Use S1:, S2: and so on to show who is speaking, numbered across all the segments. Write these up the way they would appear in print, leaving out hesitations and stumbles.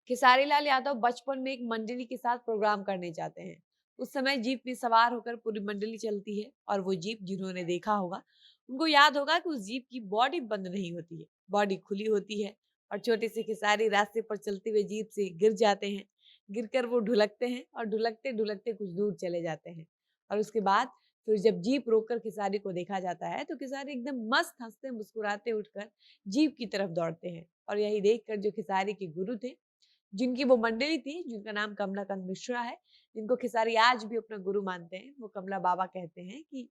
S1: खेसारी लाल यादव बचपन में एक मंडली के साथ प्रोग्राम करने जाते हैं। उस समय जीप में सवार होकर पूरी मंडली चलती है और वो जीप जिन्होंने देखा होगा उनको याद होगा कि उस जीप की बॉडी बंद नहीं होती है, बॉडी खुली होती है। और छोटे से खेसारी रास्ते पर चलते हुए जीप से गिर जाते हैं। गिरकर वो ढुलकते हैं और ढुलकते ढुलकते कुछ दूर चले जाते हैं। और उसके बाद फिर जब जीप रोककर खेसारी को देखा जाता है तो खेसारी एकदम मस्त हंसते मुस्कुराते उठकर जीप की तरफ दौड़ते हैं। और यही देखकर जो खेसारी के गुरु थे, जिनकी वो मंडली थी, जिनका नाम कमलाकांत मिश्रा है, जिनको खेसारी आज भी अपना गुरु मानते हैं, वो कमला बाबा कहते हैं कि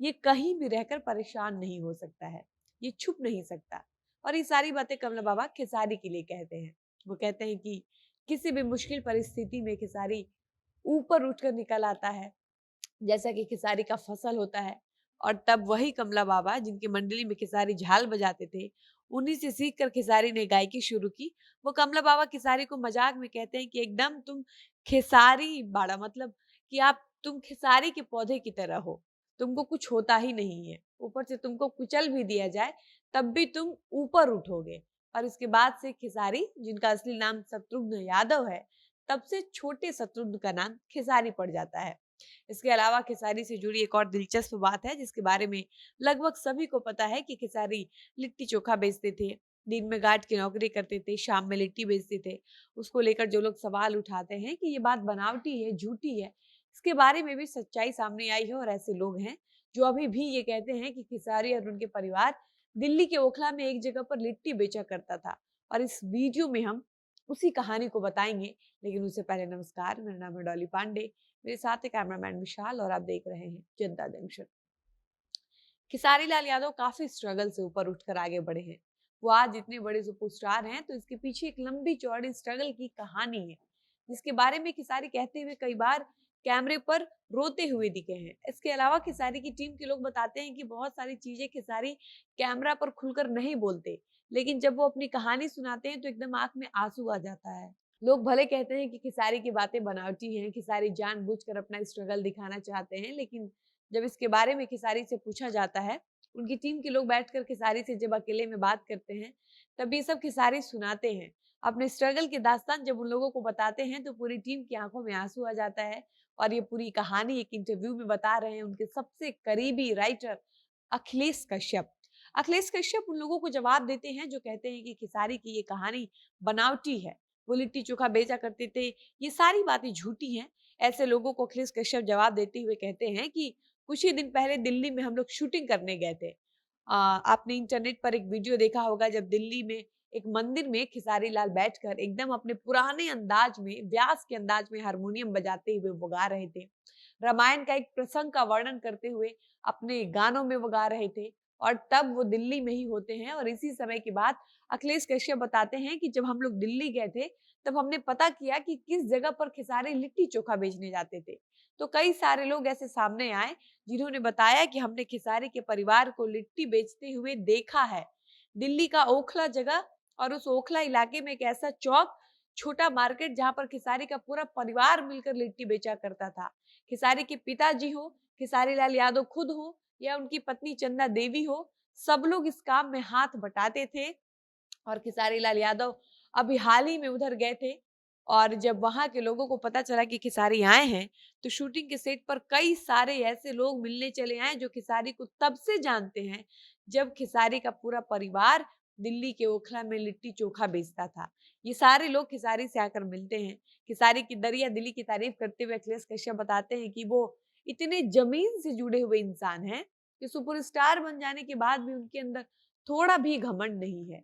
S1: ये कहीं भी रहकर परेशान नहीं हो सकता है, ये छुप नहीं सकता। और ये सारी बातें कमला बाबा खेसारी के लिए कहते हैं। वो कहते हैं कि किसी भी मुश्किल परिस्थिति में खेसारी ऊपर उठकर निकल आता है, जैसा कि खेसारी का फसल होता है। और तब वही कमला बाबा जिनकी मंडली में खेसारी झाल बजाते थे, उन्हीं से सीख कर खेसारी ने गायकी शुरू की। वो कमला बाबा खेसारी को मजाक में कहते हैं कि एकदम तुम खेसारी बाड़ा, मतलब कि आप तुम खेसारी के पौधे की तरह हो, तुमको कुछ होता ही नहीं है, ऊपर से तुमको कुचल भी दिया जाए तब भी तुम ऊपर उठोगे। और इसके बाद से खेसारी, जिनका असली नाम शत्रुघ्न यादव है, तब से छोटे शत्रुघ्न का नाम खेसारी पड़ जाता है। इसके अलावा खेसारी से जुड़ी एक और दिलचस्प बात है जिसके बारे में लगभग सभी को पता है कि खेसारी लिट्टी चोखा बेचते थे। दिन में गार्ड की नौकरी करते थे, शाम में लिट्टी बेचते थे। उसको लेकर जो लोग सवाल उठाते हैं कि ये बात बनावटी है, झूठी है, इसके बारे में भी सच्चाई सामने आई है। और ऐसे लोग हैं जो अभी भी ये कहते हैं कि खेसारी और उनके परिवार दिल्ली के ओखला में एक जगह पर लिट्टी बेचा करता था। और इस वीडियो में हम उसी कहानी को बताएंगे, लेकिन उससे पहले नमस्कार, मेरा नाम है डॉली पांडे, मेरे साथ है कैमरामैन विशाल और आप देख रहे हैं जनता जंक्शन। खेसारी लाल यादव काफी स्ट्रगल से ऊपर उठकर आगे बढ़े हैं। वो आज इतने बड़े सुपरस्टार हैं तो इसके पीछे एक लंबी चौड़ी स्ट्रगल की कहानी है, जिसके बारे में खेसारी कहते हुए कई बार कैमरे पर रोते हुए दिखे हैं। इसके अलावा खेसारी की टीम के लोग बताते हैं कि बहुत सारी चीजें खेसारी कैमरा पर खुलकर नहीं बोलते, लेकिन जब वो अपनी कहानी सुनाते हैं तो एकदम आंख में आंसू आ जाता है। लोग भले कहते हैं कि खेसारी की बातें बनावटी हैं, खेसारी जानबूझकर अपना स्ट्रगल दिखाना चाहते हैं, लेकिन जब इसके बारे में खेसारी से पूछा जाता है, उनकी टीम के लोग बैठकर खेसारी से जब अकेले में बात करते हैं, तब ये सब खेसारी सुनाते हैं। अपने स्ट्रगल की दास्तान जब उन लोगों को बताते हैं तो पूरी टीम की आंखों में आंसू आ जाता है। और ये पूरी कहानी एक इंटरव्यू में बता रहे हैं उनके सबसे करीबी राइटर अखिलेश कश्यप। अखिलेश कश्यप उन लोगों को जवाब देते हैं जो कहते हैं कि खेसारी की ये कहानी बनावटी है, वो लिट्टी चोखा बेचा करते थे, ये सारी बातें झूठी हैं। ऐसे लोगों को अखिलेश कश्यप जवाब देते हुए कहते हैं कि कुछ ही दिन पहले दिल्ली में हम लोग शूटिंग करने गए थे। आपने इंटरनेट पर एक वीडियो देखा होगा जब दिल्ली में एक मंदिर में खेसारी लाल बैठकर एकदम अपने पुराने अंदाज में, व्यास के अंदाज में हारमोनियम बजाते हुए वो गा रहे थे। रामायण का एक प्रसंग का वर्णन करते हुए अपने गानों में वो गा रहे थे। और तब वो दिल्ली में ही होते हैं। और इसी समय की बात अखिलेश कश्यप बताते हैं कि जब हम लोग दिल्ली गए थे तब हमने पता किया कि किस जगह पर खेसारी लिट्टी चोखा बेचने जाते थे। तो कई सारे लोग ऐसे सामने आए जिन्होंने बताया कि हमने खेसारी के परिवार को लिट्टी बेचते हुए देखा है। दिल्ली का ओखला जगह और उस ओखला इलाके में एक ऐसा चौक, छोटा मार्केट जहां पर खेसारी का पूरा परिवार मिलकर लिट्टी बेचा करता था। खेसारी के पिताजी हो, खेसारी लाल यादव खुद हो या उनकी पत्नी चंदा देवी हो, सब लोग इस काम में हाथ बटाते थे। और खेसारी लाल यादव अभी हाल ही में उधर गए थे। और जब वहां के लोगों को पता चला कि खेसारी आए हैं तो शूटिंग के सेट पर कई सारे ऐसे लोग मिलने चले आए जो खेसारी को तब से जानते हैं जब खेसारी का पूरा परिवार दिल्ली के ओखला में लिट्टी चोखा बेचता था। ये सारे लोग खेसारी से आकर मिलते हैं। खेसारी की दरिया दिली की तारीफ करते हुए अखिलेश कश्यप बताते हैं कि वो इतने जमीन से जुड़े हुए इंसान हैं कि सुपरस्टार बन जाने के बाद भी उनके अंदर थोड़ा भी घमंड नहीं है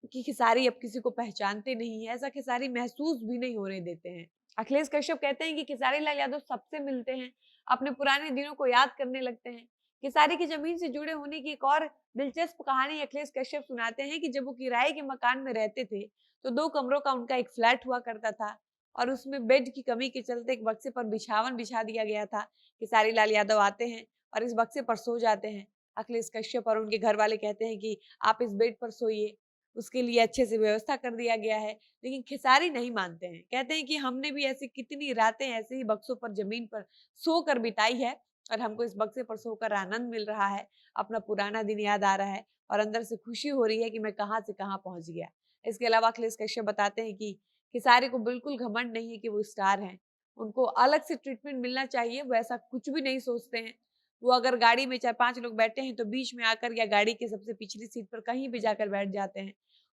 S1: कि खेसारी अब किसी को पहचानते नहीं है, ऐसा खेसारी महसूस भी नहीं होने देते हैं। अखिलेश कश्यप कहते हैं कि खेसारी लाल यादव सबसे मिलते हैं, अपने पुराने दिनों को याद करने लगते हैं। खेसारी की जमीन से जुड़े होने की एक और दिलचस्प कहानी अखिलेश कश्यप सुनाते हैं कि जब वो किराए के मकान में रहते थे तो 2 कमरों का उनका एक फ्लैट हुआ करता था। और उसमें बेड की कमी के चलते एक बक्से पर बिछावन बिछा दिया गया था। खेसारी लाल यादव आते हैं और इस बक्से पर सो जाते हैं। अखिलेश कश्यप और उनके घर वाले कहते हैं कि आप इस बेड पर सोइए, उसके लिए अच्छे से व्यवस्था कर दिया गया है। लेकिन खेसारी नहीं मानते हैं, कहते हैं कि हमने भी ऐसी कितनी रातें ऐसे ही बक्सों पर जमीन पर सोकर बिताई है और हमको इस बक्से पर सोकर आनंद मिल रहा है, अपना पुराना दिन याद आ रहा है और अंदर से खुशी हो रही है कि मैं कहाँ से कहाँ पहुंच गया। इसके अलावा अखिलेश कश्यप बताते हैं कि खेसारी को बिल्कुल घमंड नहीं है कि वो स्टार हैं। उनको अलग से ट्रीटमेंट मिलना चाहिए, वो ऐसा कुछ भी नहीं सोचते हैं। वो अगर गाड़ी में 4-5 लोग बैठे हैं तो बीच में आकर या गाड़ी के सबसे पिछली सीट पर कहीं भी जाकर बैठ जाते हैं।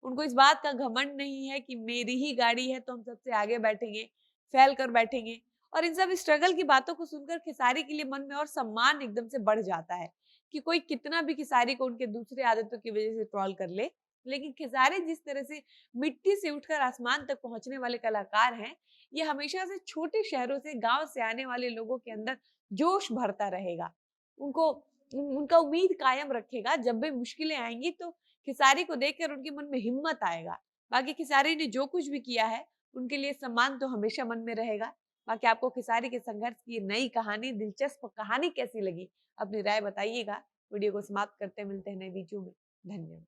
S1: उनको इस बात का घमंड नहीं है कि मेरी ही गाड़ी है तो हम सबसे आगे बैठेंगे, फैल कर बैठेंगे। और इन सब स्ट्रगल की बातों को सुनकर खेसारी के लिए मन में और सम्मान एकदम से बढ़ जाता है कि कोई कितना भी खेसारी को उनके दूसरे आदतों की वजह से ट्रोल कर ले, लेकिन खेसारी जिस तरह से मिट्टी से उठकर आसमान तक पहुंचने वाले कलाकार हैं, ये हमेशा से छोटे शहरों से, गांव से आने वाले लोगों के अंदर जोश भरता रहेगा। उनको उनका उम्मीद कायम रखेगा। जब भी मुश्किलें आएंगी तो खेसारी को देखकर उनके मन में हिम्मत आएगा। बाकी खेसारी ने जो कुछ भी किया है, उनके लिए सम्मान तो हमेशा मन में रहेगा। बाकी आपको खेसारी के संघर्ष की नई कहानी, दिलचस्प कहानी कैसी लगी? अपनी राय बताइएगा। वीडियो को समाप्त करते, मिलते हैं नए वीडियो में। धन्यवाद।